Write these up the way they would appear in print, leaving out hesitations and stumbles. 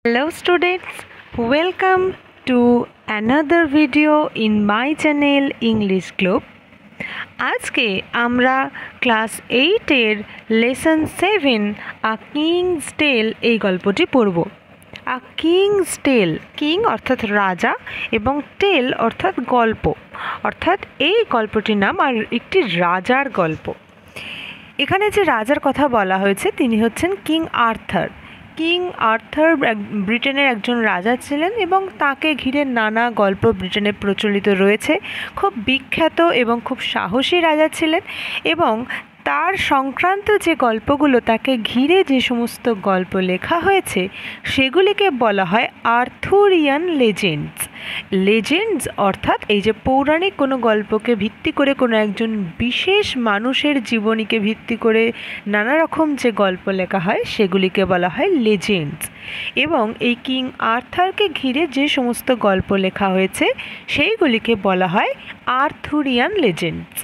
Hello students, welcome to another video in my channel English Club. আজকে আমরা class 8 এর lesson 7 a king's টেল এই গল্পটি পড়ব। আ কিংস টেল, কিং অর্থাৎ রাজা এবং টেল অর্থাৎ গল্প, অর্থাৎ এই গল্পটির নাম আর একটি রাজার গল্প। এখানে যে রাজার কথা বলা হয়েছে তিনি হচ্ছেন কিং আর্থার। কিং আর্থার ব্রিটেনের একজন রাজা ছিলেন এবং তাকে ঘিরে নানা গল্প ব্রিটেনে প্রচলিত রয়েছে। খুব বিখ্যাত এবং খুব সাহসী রাজা ছিলেন এবং তার সংক্রান্ত যে গল্পগুলো, তাকে ঘিরে যে সমস্ত গল্প লেখা হয়েছে সেগুলিকে বলা হয় আর্থুরিয়ান লেজেন্ডস। লেজেন্ডস অর্থাৎ এই যে পৌরাণিক কোনো গল্পকে ভিত্তি করে কোনো একজন বিশেষ মানুষের জীবনীকে ভিত্তি করে নানা রকম যে গল্প লেখা হয় সেগুলিকে বলা হয় লেজেন্ডস। এবং এই কিং আর্থারকে ঘিরে যে সমস্ত গল্প লেখা হয়েছে সেইগুলিকে বলা হয় আর্থুরিয়ান লেজেন্ডস।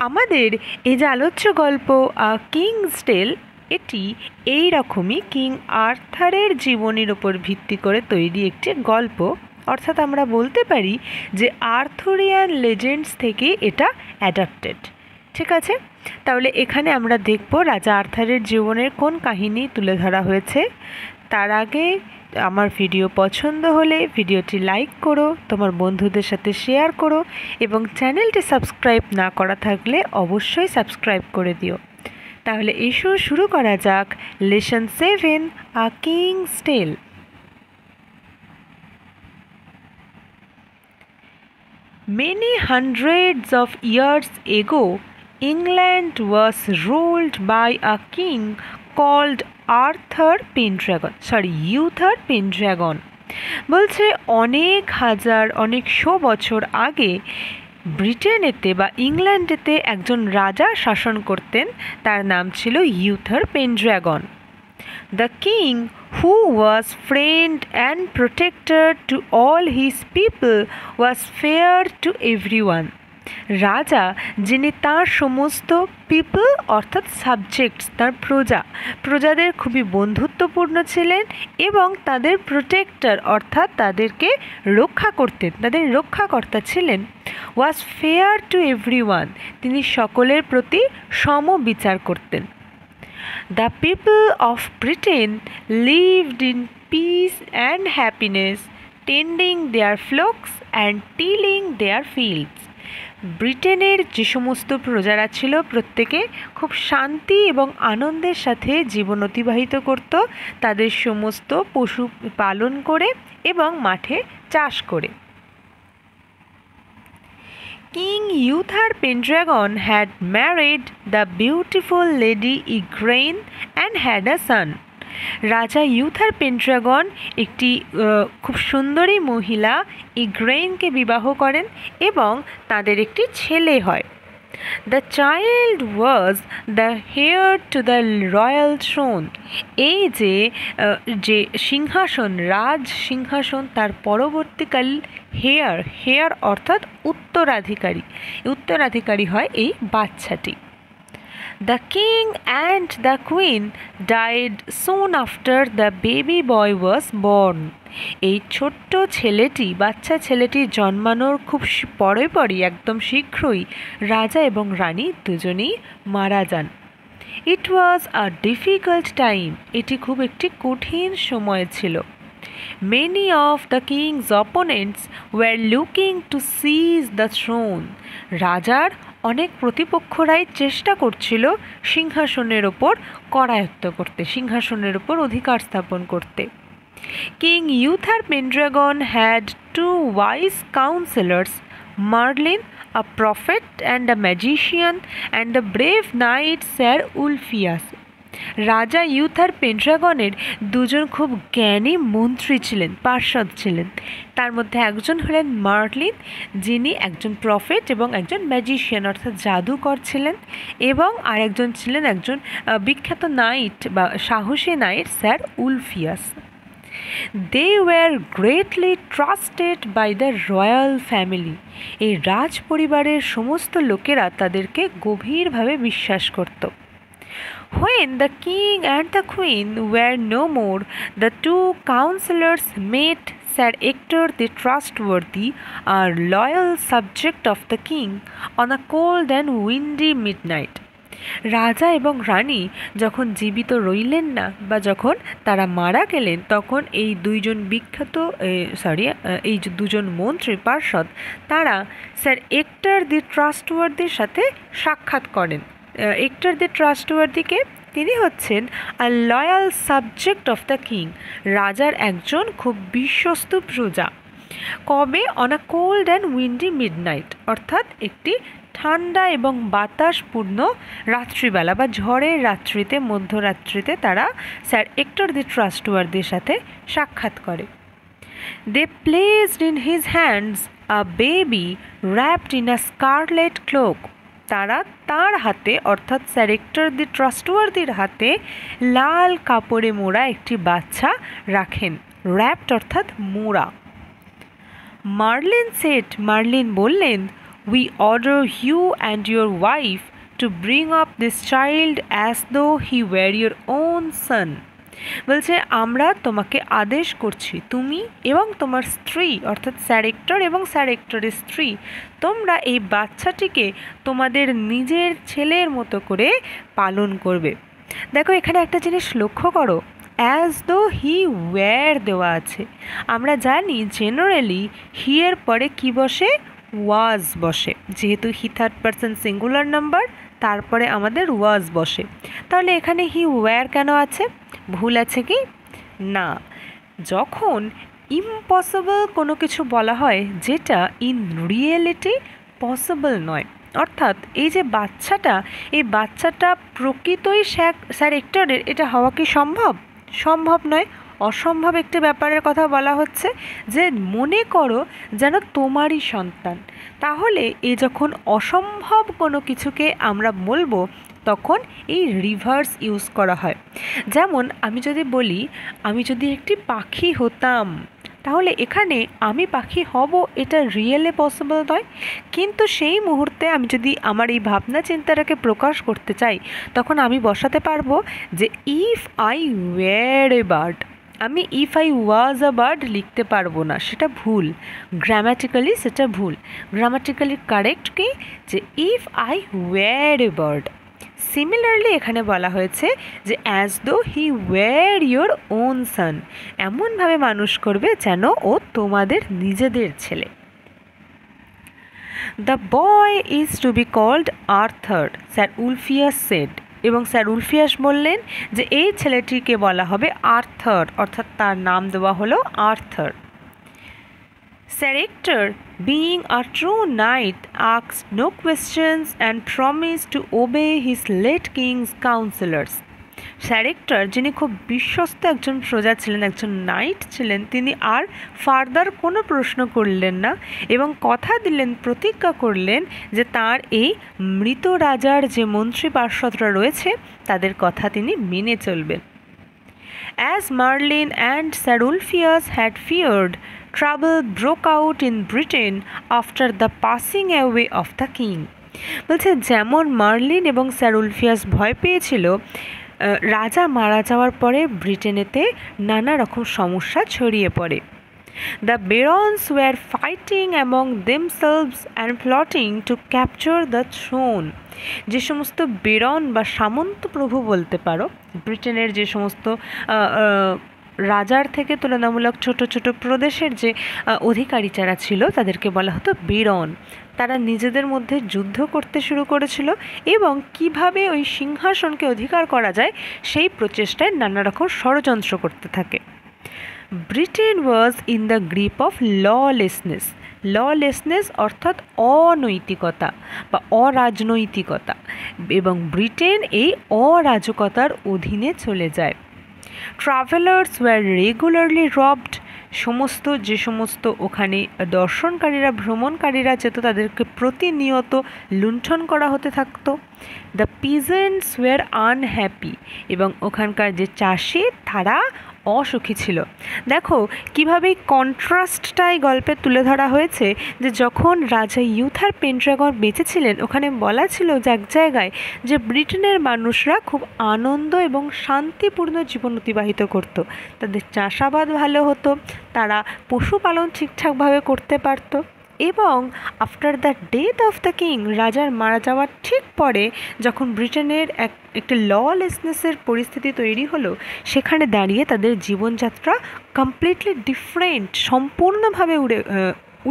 আমাদের এই যে আলোচ্য গল্প কিংস টেল, এটি এই রকমই কিং আর্থারের জীবনীর উপর ভিত্তি করে তৈরি একটি গল্প, অর্থাৎ আমরা বলতে পারি যে আর্থুরিয়ান লেজেন্ডস থেকে এটা অ্যাডাপ্টেড। ঠিক আছে, তাহলে এখানে আমরা দেখব রাজা আর্থারের জীবনের কোন কাহিনী তুলে ধরা হয়েছে। তার আগে আমার ভিডিও পছন্দ হলে ভিডিওটি লাইক করো, তোমার বন্ধুদের সাথে শেয়ার করো এবং চ্যানেলটি সাবস্ক্রাইব না করা থাকলে অবশ্যই সাবস্ক্রাইব করে দিও। তাহলে এসো শুরু করা যাক lesson 7 a king's tale. Many hundreds of years ago, England was ruled by a king called Uther Pendragon. বলছে অনেক শো বছর আগে ব্রিটেনেতে বা ইংল্যান্ডেতে একজন রাজা শাসন করতেন, তার নাম ছিল ইউথার পেনড্রাগন। The king, who was friend and protector to all his people, was fair to everyone. রাজা, যিনি তার সমস্ত পিপল অর্থাৎ সাবজেক্টস, তার প্রজাদের খুবই বন্ধুত্বপূর্ণ ছিলেন এবং তাদের প্রোটেক্টর অর্থাৎ তাদেরকে রক্ষা করতেন, তাদের রক্ষাকর্তা ছিলেন। ওয়াজ ফেয়ার টু এভরিওয়ান, তিনি সকলের প্রতি সমবিচার করতেন। The people of Britain lived in peace and happiness, tending their flocks and tilling their fields. ব্রিটেনের যে সমস্ত প্রজারা ছিল প্রত্যেকে খুব শান্তি এবং আনন্দের সাথে জীবন অতিবাহিত করত, তাদের সমস্ত পশু পালন করে এবং মাঠে চাষ করে। King Uther Pendragon had married the beautiful lady Igraine and had a son. রাজা ইউথার পেন্ড্রাগন একটি খুব সুন্দরী মহিলা ইগ্রেইনকে বিবাহ করেন এবং তাদের একটি ছেলে হয়। The child was the heir to the royal throne. এই যে সিংহাসন, রাজ সিংহাসন, তার পরবর্তীকাল হেয়ার অর্থাৎ উত্তরাধিকারী হয় এই বাচ্চাটি। The king and the queen died soon after the baby boy was born. এই ছোট্ট বাচ্চা ছেলেটি জন্মানোর খুব পরই একদম শীঘ্রই রাজা এবং রানী দুজনেই মারা যান। It was a difficult time. এটি খুব একটি কঠিন সময় ছিল। Many of the king's opponents were looking to seize the throne. রাজার অনেক প্রতিপক্ষরাই চেষ্টা করছিল সিংহাসনের ওপর করায়ত্ত করতে, সিংহাসনের ওপর অধিকার স্থাপন করতে। King Uther Pendragon had two wise counsellors, Merlin, a prophet and a magician and the brave knight sir Ulfius. রাজা ইউথার পেন্ড্রাগনের দুজন খুব জ্ঞানী মন্ত্রী ছিলেন, পার্ষদ ছিলেন। তার মধ্যে একজন হলেন মার্লিন, যিনি একজন প্রফেট এবং একজন ম্যাজিশিয়ান অর্থাৎ জাদুকর ছিলেন, এবং আরেকজন ছিলেন একজন বিখ্যাত নাইট বা সাহসী knight sir Wulfius. They were greatly trusted by the royal family. এই রাজ পরিবারের সমস্ত লোকেরা তাদেরকে গভীরভাবে বিশ্বাস করত। When the king and the queen were no more, the two counselors met Sir Ector the Trustworthy, a loyal subject of the king, on a cold and windy midnight. রাজা এবং রানী যখন জীবিত রইলেন না বা যখন তারা মারা গেলেন, তখন এই দুইজন বিখ্যাত এই যে দুজন মন্ত্রী পার্ষদ তারা স্যার এক্টর দি ট্রাস্টওয়ার্দির সাথে সাক্ষাৎ করেন। এক্টর দি ট্রাস্টওয়ার্দিকে তিনি হচ্ছেন a loyal subject of the king, রাজার একজন খুব বিশ্বস্ত প্রজা। কবে? On a cold and windy midnight, অর্থাৎ একটি ঠান্ডা এবং বাতাসপূর্ণ রাত্রিবেলা বা ঝড়ের রাত্রিতে, মধ্যরাত্রিতে তারা স্যার এক্টর দি ট্রাস্টওয়ার্দির সাথে সাক্ষাৎ করে। They placed in his hands a baby wrapped in a scarlet cloak, তারা তার হাতে অর্থাৎ স্যার এক্টর দি ট্রাস্টওয়ার্দির হাতে লাল কাপড়ে মোড়া একটি বাচ্চা রাখেন। wrapped অর্থাৎ মোড়া। মার্লিন সেড, মার্লিন বললেন, we order you and your wife to bring up this child as though he were your own son. বলছে আমরা তোমাকে আদেশ করছি, তুমি এবং তোমার স্ত্রী অর্থাৎ স্যার এক্টর এবং স্যার এক্টরের স্ত্রী, তোমরা এই বাচ্চাটিকে তোমাদের নিজের ছেলের মতো করে পালন করবে। দেখো এখানে একটা জিনিস লক্ষ্য করো, অ্যাজ দো হি ওয়্যার দেওয়া আছে। আমরা জানি জেনারেলি হি এর পরে কি বসে? ওয়াজ বসে। যেহেতু he third person singular number, তারপরে আমাদের ওয়াজ বসে। তাহলে এখানে হি ওয়্যার কেন আছে? ভুল আছে কি? না। যখন ইম্পসিবল কোনো কিছু বলা হয় যেটা ইন রিয়েলিটি পসিবল নয়, অর্থাৎ এই যে বাচ্চাটা, এই বাচ্চাটা প্রকৃতই স্যার এক্টরের, এটা হওয়া কি সম্ভব? সম্ভব নয়। অসম্ভব একটি ব্যাপারের কথা বলা হচ্ছে, যে মনে করো যেন তোমারই সন্তান। তাহলে এই যখন অসম্ভব কোনো কিছুকে আমরা বলবো তখন এই রিভার্স ইউজ করা হয়। যেমন আমি যদি বলি আমি যদি একটি পাখি হতাম, তাহলে এখানে আমি পাখি হব এটা রিয়েলে পসিবল নয়, কিন্তু সেই মুহূর্তে আমি যদি আমার এই ভাবনা চিন্তাটাকে প্রকাশ করতে চাই তখন আমি বসাতে পারবো যে if I were a bird. আমি if I was a bird লিখতে পারবো না, সেটা ভুল, গ্রামাটিক্যালি সেটা ভুল। গ্রামাটিক্যালি কারেক্ট কি? যে if I were a bird. Similarly এখানে বলা হয়েছে যে as though he were your own son, এমনভাবে মানুষ করবে যেন ও তোমাদের নিজেদের ছেলে। The boy is to be called Arthur, Sir Ulfius said. এবং স্যার উলফিয়াস বললেন যে এই ছেলেটিকে বলা হবে আর্থার, অর্থাৎ তার নাম দেওয়া হলো Arthur. Sir Ector, being a true knight, asked no questions and promised to obey his late king's counselors. Sir actor, যিনি খুব বিশ্বস্ত একজন প্রজা ছিলেন, একজন নাইট ছিলেন, তিনি আর ফার্দার কোনো প্রশ্ন করলেন না এবং কথা দিলেন, প্রতিজ্ঞা করলেন যে তার এই মৃত রাজার যে মন্ত্রী পার্ষদরা রয়েছে তাদের কথা তিনি মেনে চলবেন। As Merlin and Sir Ulfius had feared, trouble broke out in Britain after the passing away of the king. বলছে যেমন মার্লিন এবং স্যার উলফিয়াস ভয় পেয়েছিল রাজা মারা যাওয়ার পরে ব্রিটেনেতে নানা রকম সমস্যা ছড়িয়ে পড়ে। The barons were fighting among themselves and plotting to capture the throne. যে সমস্ত বেরন বা সামন্ত প্রভু বলতে পারো, ব্রিটেনের যে সমস্ত রাজার থেকে তুলনামূলক ছোট ছোট প্রদেশের যে অধিকারী যারা ছিল তাদেরকে বলা হতো বেরন। তারা নিজেদের মধ্যে যুদ্ধ করতে শুরু করেছিল এবং কিভাবে ওই সিংহাসনকে অধিকার করা যায় সেই প্রচেষ্টায় নানা রকম ষড়যন্ত্র করতে থাকে। Britain was in the grip of lawlessness. Lawlessness অর্থাৎ অনৈতিকতা বা অরাজনৈতিকতা, এবং ব্রিটেন এই অরাজকতার অধীনে চলে যায়। Travellers were regularly robbed. যে সমস্ত ওখানে দর্শনকারীরা, ভ্রমণকারীরা যেত তাদেরকে প্রতিনিয়ত লুণ্ঠন করা হতে থাকতো। The peasants were unhappy. এবং ওখানকার যে চাষি তারা অসুখী ছিল। দেখো কীভাবে কন্ট্রাস্টটাই গল্পে তুলে ধরা হয়েছে, যে যখন রাজা ইউথার পেন্ড্রাগন বেঁচে ছিলেন ওখানে বলা ছিল যে এক জায়গায় যে ব্রিটেনের মানুষরা খুব আনন্দ এবং শান্তিপূর্ণ জীবন অতিবাহিত করত, তাদের চাষাবাদ ভালো হতো, তারা পশুপালন ঠিকঠাকভাবে করতে পারত, এবং after the death of the king, রাজার মারা যাওয়ার ঠিক পরে যখন ব্রিটেনের একটি ললেসনেসের পরিস্থিতি তৈরি হলো, সেখানে দাঁড়িয়ে তাদের জীবনযাত্রা কমপ্লিটলি ডিফারেন্ট, সম্পূর্ণভাবে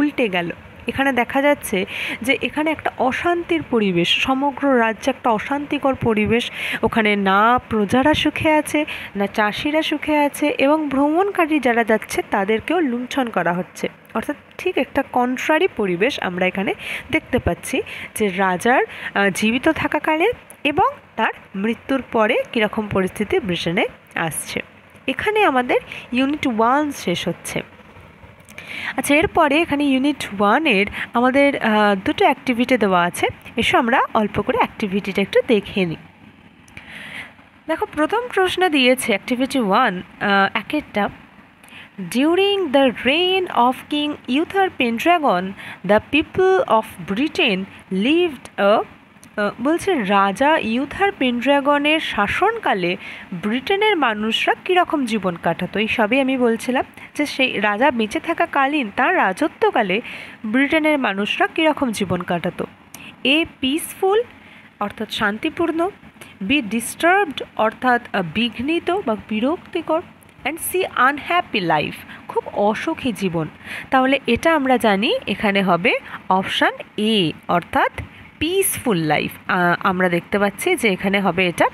উল্টে গেল। এখানে দেখা যাচ্ছে যে এখানে একটা অশান্তির পরিবেশ, সমগ্র রাজ্যে একটা অশান্তিকর পরিবেশ, ওখানে না প্রজারা সুখে আছে, না চাষিরা সুখে আছে, এবং ভ্রমণকারী যারা যাচ্ছে তাদেরকেও লুণ্ঠন করা হচ্ছে। অর্থাৎ ঠিক একটা কন্ট্রারি পরিবেশ আমরা এখানে দেখতে পাচ্ছি, যে রাজার জীবিত থাকাকালে এবং তার মৃত্যুর পরে কীরকম পরিস্থিতি ব্রিটেনে আসছে। এখানে আমাদের ইউনিট 1 শেষ হচ্ছে। আচ্ছা, এরপরে এখানে ইউনিট 1-এর আমাদের দুটো অ্যাক্টিভিটি দেওয়া আছে। এসো আমরা অল্প করে অ্যাক্টিভিটিটা একটু দেখে নিই। দেখো প্রথম প্রশ্ন দিয়েছে অ্যাক্টিভিটি 1 একেরটা, during the reign of king Uther Pendragon the people of Britain lived বলছে রাজা ইউথার পেন্ড্রাগনের শাসনকালে ব্রিটেনের মানুষরা কীরকম জীবন কাটাতো। এই সবই আমি বলছিলাম যে সেই রাজা বেঁচে থাকাকালীন তার রাজত্বকালে ব্রিটেনের মানুষরা কীরকম জীবন কাটাতো। এ পিসফুল অর্থাৎ শান্তিপূর্ণ, বি ডিস্টার্বড অর্থাৎ বিঘ্নিত বা বিরক্তিকর, অ্যান্ড সি আনহ্যাপি লাইফ খুব অসুখী জীবন। তাহলে এটা আমরা জানি এখানে হবে অপশান এ অর্থাৎ পিসফুল লাইফ। আমরা দেখতে পাচ্ছি যে এখানে হবে এটা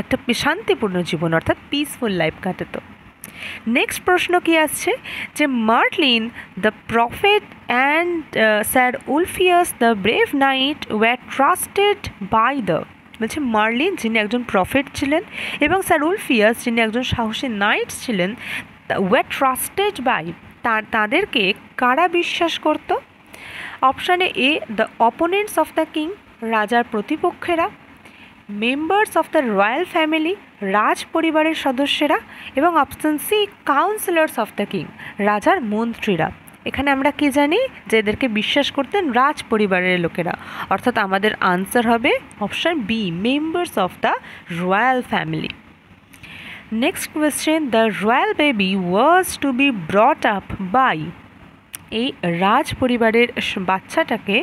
একটা শান্তিপূর্ণ জীবন অর্থাৎ পিসফুল লাইফ কাটাতো। নেক্সট প্রশ্ন কি আসছে যে Merlin the prophet and sir Wulfius the brave knight were trusted by the, বলছে মার্লিন যিনি একজন প্রফেট ছিলেন এবং স্যার উলফিয়াস যিনি একজন সাহসী নাইট ছিলেন, ওয়্যার ট্রাস্টেড বাই তাদেরকে কারা বিশ্বাস করত। অপশানে A the opponents of the king রাজার প্রতিপক্ষেরা, members of the royal family রাজ পরিবারের সদস্যরা, এবং option C councillors of the king রাজার মন্ত্রীরা। এখানে আমরা কি জানি যে এদেরকে বিশ্বাস করতেন রাজ পরিবারের লোকেরা, অর্থাৎ আমাদের আনসার হবে option B members of the royal family. Next question, the royal baby was to be brought up by, এই রাজ পরিবারের বাচ্চাটাকে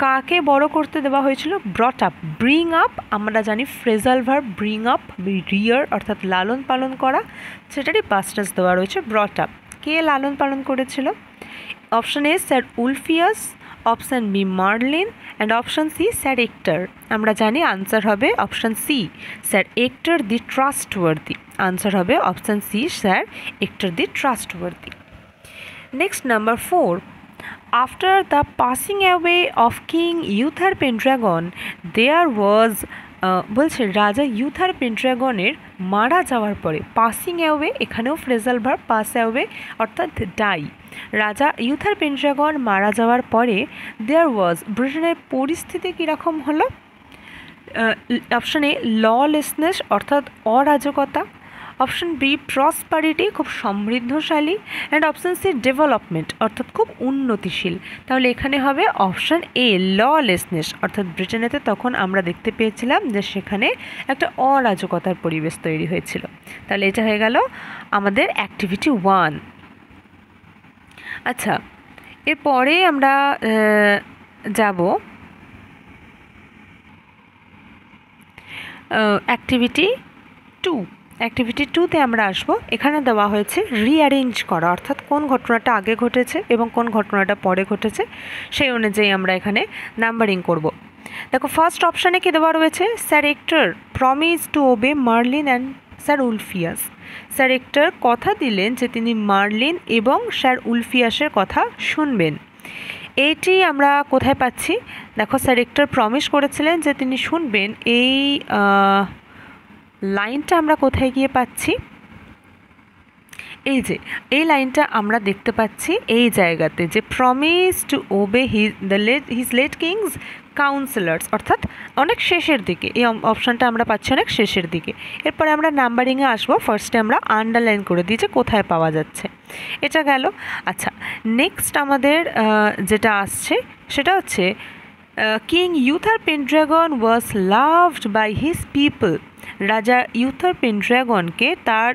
কাকে বড় করতে দেওয়া হয়েছিল। ব্রট আপ, ব্রিং আপ আমরা জানি ফ্রেজাল ভার্ব, ব্রিং আপ রিয়ার অর্থাৎ লালন পালন করা, সেটারই পাস্ট দেওয়া রয়েছে ব্রট আপ। কে লালন পালন করেছিল। Option A sir Wulfius, option B Merlin, and option C sir Ector. আমরা জানি আনসার হবে option C sir Ector the trustworthy. Answer হবে option C sir Ector the trustworthy. Next, number 4. After the passing away of King Uther Pendragon, there was বলছে রাজা Uther পেন্ড্রাগনের মারা যাওয়ার পরে, passing away এখানেও ফ্রেজাল ভার্ব পাস অ্যাওয়ে অর্থাৎ die. রাজা ইউথার পেন্ড্রাগন মারা যাওয়ার পরে দেয়ার ওয়াজ ব্রিটেনের পরিস্থিতি কীরকম হলো। অপশান এ ললেসনেস অর্থাৎ অরাজকতা, অপশান বি প্রসপারিটি খুব সমৃদ্ধশালী, অ্যান্ড অপশান সি ডেভেলপমেন্ট অর্থাৎ খুব উন্নতিশীল। তাহলে এখানে হবে অপশান এ ললেসনেস, অর্থাৎ ব্রিটেনেতে তখন আমরা দেখতে পেয়েছিলাম যে সেখানে একটা অরাজকতার পরিবেশ তৈরি হয়েছিল। তাহলে এটা হয়ে গেল আমাদের অ্যাক্টিভিটি 1। আচ্ছা, এরপরে আমরা যাব অ্যাক্টিভিটি 2। অ্যাক্টিভিটি 2-তে আমরা আসবো। এখানে দেওয়া হয়েছে রিঅ্যারেঞ্জ করা, অর্থাৎ কোন ঘটনাটা আগে ঘটেছে এবং কোন ঘটনাটা পরে ঘটেছে সেই অনুযায়ী আমরা এখানে নাম্বারিং করব। দেখো ফার্স্ট অপশানে কি দেওয়া রয়েছে, sir Ector promise to obey Merlin and sir Wulfius. Sir Ector কথা দিলেন যে তিনি মার্লিন এবং স্যার উলফিয়াসের কথা শুনবেন। এইটি আমরা কোথায় পাচ্ছি, দেখো স্যার এক্টর প্রমিস করেছিলেন যে তিনি শুনবেন, এই লাইনটা আমরা কোথায় গিয়ে পাচ্ছি, এই যে এই লাইনটা আমরা দেখতে পাচ্ছি এই জায়গাতে, যে promise to obey his late king's councillors, অর্থাৎ অনেক শেষের দিকে। এই অপশানটা আমরা পাচ্ছি অনেক শেষের দিকে। এরপরে আমরা নাম্বারিংয়ে আসবো। ফার্স্টে আমরা আন্ডারলাইন করে দিই যে কোথায় পাওয়া যাচ্ছে, এটা গেল। আচ্ছা, নেক্সট আমাদের যেটা আসছে সেটা হচ্ছে king Uther Pendragon was loved by his people. রাজা ইউথার পেন্ড্রাগনকে তার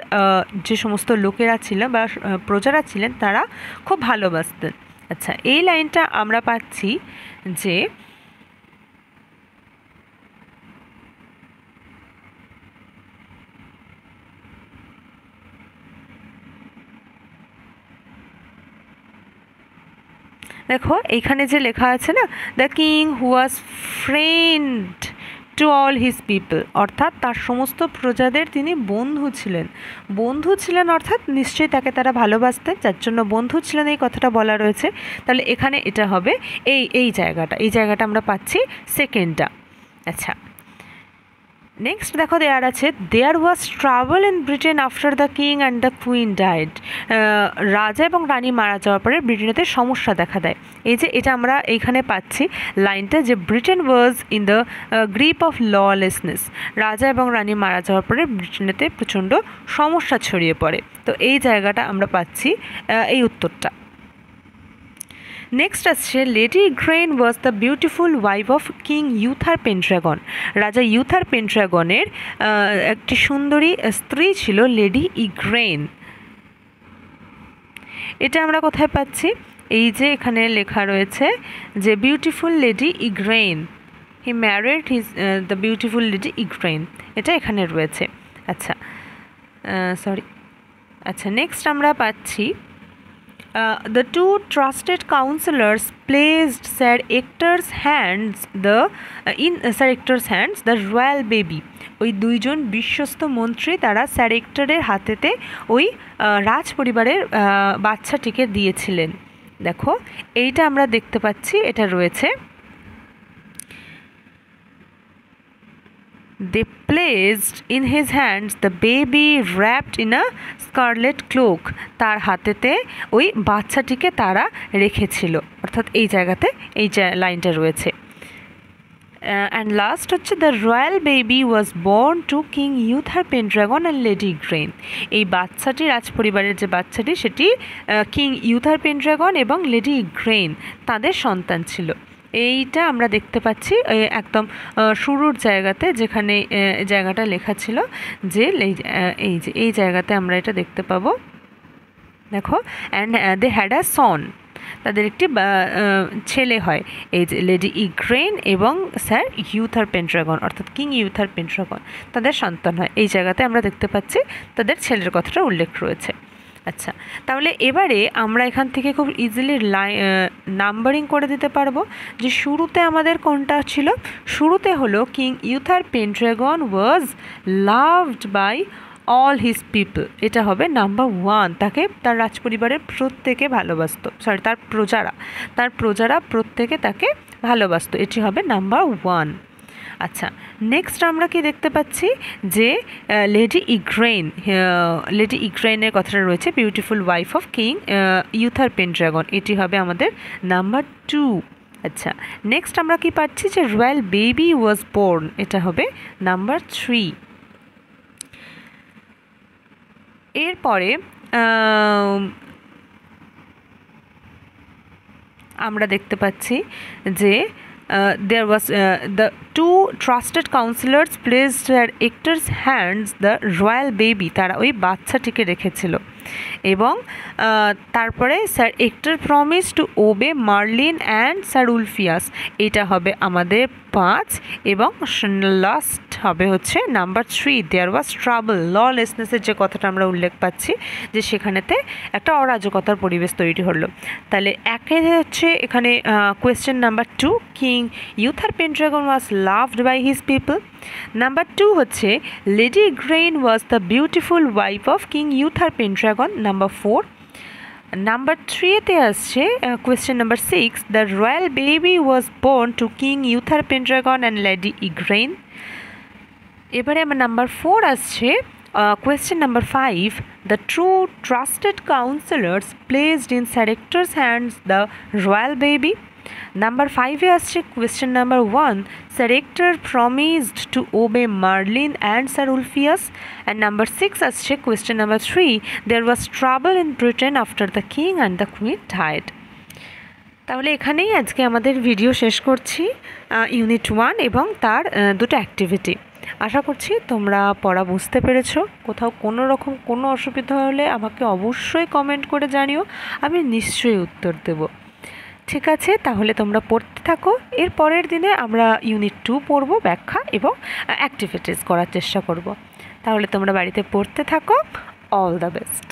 যে সমস্ত লোকেরা ছিলেন বা প্রজারা ছিলেন তারা খুব ভালোবাসতেন। আচ্ছা, এই লাইনটা আমরা পাচ্ছি যে দেখো এইখানে যে লেখা আছে না, the king who was friend to all his people, অর্থাৎ তার সমস্ত প্রজাদের তিনি বন্ধু ছিলেন। বন্ধু ছিলেন অর্থাৎ নিশ্চয়ই তাকে তারা ভালোবাসতেন, যার জন্য বন্ধু ছিলেন এই কথাটা বলা রয়েছে। তাহলে এখানে এটা হবে এই জায়গাটা আমরা পাচ্ছি সেকেন্ডটা। আচ্ছা, নেক্সট দেখো দেয়ার আছে there was travel in Britain after the king and the queen died. রাজা এবং রানী মারা যাওয়ার পরে ব্রিটেনেতে সমস্যা দেখা দেয়। এই যে এটা আমরা এইখানে পাচ্ছি লাইনটা যে Britain was in the grip of lawlessness. রাজা এবং রানী মারা যাওয়ার পরে ব্রিটেনেতে প্রচণ্ড সমস্যা ছড়িয়ে পড়ে। তো এই জায়গাটা আমরা পাচ্ছি এই উত্তরটা। নেক্সট আসছে lady Igraine was the beautiful wife of king Uther Pendragon. রাজা ইউথার পেন্ড্রাগনের একটি সুন্দরী স্ত্রী ছিল লেডি ইগ্রেইন। এটা আমরা কোথায় পাচ্ছি? এই যে এখানে লেখা রয়েছে যে beautiful lady Igraine, he married his the beautiful lady Igraine, এটা এখানে রয়েছে। আচ্ছা আচ্ছা, নেক্সট আমরা পাচ্ছি the two trusted counselors placed Sir Ector's hands in Sir Ector's hands the royal baby. ওই দুইজন বিশ্বস্ত মন্ত্রী তারা স্যার এক্টরের হাতেতে ওই রাজ পরিবারের বাচ্চাটিকে দিয়েছিলেন। দেখো এইটা আমরা দেখতে পাচ্ছি, এটা রয়েছে They placed in his hands the baby wrapped in a scarlet cloak. তার হাতেতে ওই বাচ্চাটিকে তারা রেখেছিল, অর্থাৎ এই জায়গাতে এই লাইনটা রয়েছে। অ্যান্ড লাস্ট হচ্ছে the royal baby was born to king Uther Pendragon and lady Igraine. এই বাচ্চাটি রাজপরিবারের যে বাচ্চাটি সেটি কিং ইউথার পেন্ড্রাগন এবং লেডি ইগ্রেইন তাদের সন্তান ছিল। এইটা আমরা দেখতে পাচ্ছি একদম শুরুর জায়গাতে, যেখানে জায়গাটা লেখা ছিল যে এই জায়গাতে আমরা এটা দেখতে পাবো। দেখো অ্যান্ড দে হ্যাড আ সন, তাদের একটি ছেলে হয়, এই যে লেডি ইগ্রেইন এবং স্যার ইউথার পেন্ড্রাগন অর্থাৎ কিং ইউথার পেন্ড্রাগন তাদের সন্তান হয়। এই জায়গাতে আমরা দেখতে পাচ্ছি তাদের ছেলের কথাটা উল্লেখ রয়েছে। আচ্ছা, তাহলে এবারে আমরা এখান থেকে খুব ইজিলি নাম্বারিং করে দিতে পারবো যে শুরুতে আমাদের কোনটা ছিল। শুরুতে হলো king Uther Pendragon was loved by all his people, এটা হবে নাম্বার 1। তাকে তার রাজপরিবারের প্রত্যেকে ভালোবাসত, তার প্রজারা প্রত্যেকে তাকে ভালোবাসত, এটি হবে নাম্বার 1। আচ্ছা, নেক্সট আমরা কি দেখতে পাচ্ছি যে লেডি ইগ্রেইনের কথাটা রয়েছে beautiful wife of king Uther পেন্ড্রাগন, এটি হবে আমাদের নাম্বার 2। আচ্ছা, নেক্সট আমরা কি পাচ্ছি যে রয়্যাল বেবি ওয়াজ বর্ন, এটা হবে নাম্বার 3। এরপরে আমরা দেখতে পাচ্ছি যে there was the two trusted counselors placed Sir Ector's hands the royal baby, তারা ওই বাচ্চাটিকে রেখেছিল এবং তারপরে sir Ector promise to obey Merlin and sir Wulfius, এটা হবে আমাদের 5। এবং লাস্ট হবে হচ্ছে নাম্বার 3 দেয়ার ওয়াজ ট্রাবল ললেসনেসের যে কথাটা আমরা উল্লেখ পাচ্ছি যে সেখানেতে একটা অরাজকতার পরিবেশ তৈরি হলো। তাহলে একে হচ্ছে এখানে question number 2 king Uther Pendragon was loved by his people. Number 2 হচ্ছে lady Igraine was the beautiful wife of king Uther Pendragon, number 4। Number 3-তে আসছে question number 6 the royal baby was born to king Uther Pendragon and lady Igraine. এবারে আমার number 4 আসছে question number 5 the true trusted counsellors placed in sir Ector's hands the royal baby. Number 5-এ আসছে question number 1, sir Hector promised to obey Merlin and sir Wulfius. And number 6 আসছে question number 3, there was trouble in Britain after the king and the queen died. তাহলে এখানেই আজকে আমাদের video শেষ করছি, unit 1 এবং তার দুটো অ্যাক্টিভিটি। আশা করছি তোমরা পড়া বুঝতে পেরেছো। কোথাও কোনো রকম কোনো অসুবিধা হলে আমাকে অবশ্যই কমেন্ট করে জানিও, আমি নিশ্চয়ই উত্তর দেব। ঠিক আছে, তাহলে তোমরা পড়তে থাকো। এর পরের দিনে আমরা ইউনিট 2 পড়ব, ব্যাখ্যা এবং অ্যাক্টিভিটিস করার চেষ্টা করব। তাহলে তোমরা বাড়িতে পড়তে থাকো। All the best.